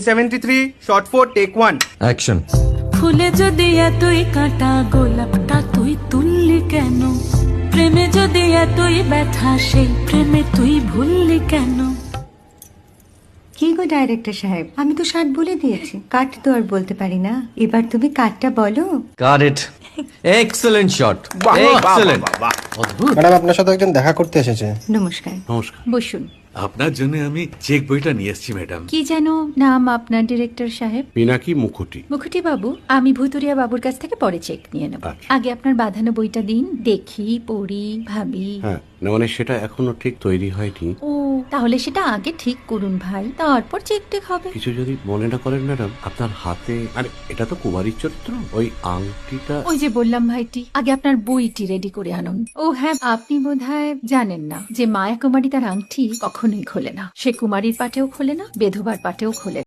73 shot 4 take 1 action. ফুলে যদি এতই কাঁটা গোলাপটা তুই তুললি কেন? প্রেমে যদি এতই ব্যথা সেই প্রেমে তুই ভুললি কেন? কি গো ডাইরেক্টর সাহেব, আমি তো 60 বলে দিয়েছি, কাট তো আর বলতে পারি না, এবার তুমি কাটটা বলো। Got it. Excellent shot, excellent. Madam আপনার সাথে একজন দেখা করতে এসেছে। নমস্কার, নমস্কার। বসুন। আপনার জন্য আমি চেক বইটা নিয়ে এসেছি ম্যাডাম। কি যেন নাম আপনার ডিরেক্টর সাহেব? পিনাকি মুখোটি। মুখুটি বাবু, আমি ভুতুরিয়া বাবুর কাছ থেকে পরে চেক নিয়ে নেব। আচ্ছা। আগে আপনার বাঁধানো বইটা দিন, দেখি, পড়ি, ভাবি। হ্যাঁ, না মানে সেটা এখনো ঠিক তৈরি হয়নি। ও, তাহলে সেটা আগে ঠিক করুন ভাই, তারপর চেক টেক হবে। কিছু যদি মনে না করেন ম্যাডাম, আপনার হাতে, আরে এটা তো কুমারীর চরিত্র, ওই আংটিটা। ওই যে বললাম ভাইটি, আগে আপনার বইটি রেডি করে আনুন। ও হ্যাঁ, আপনি বোধহয় জানেন না যে মায়া কুমারী তার আংটি কখনোই খোলে না। সে কুমারীর পাটেও খোলে না, বেধবার পাটেও খোলে না।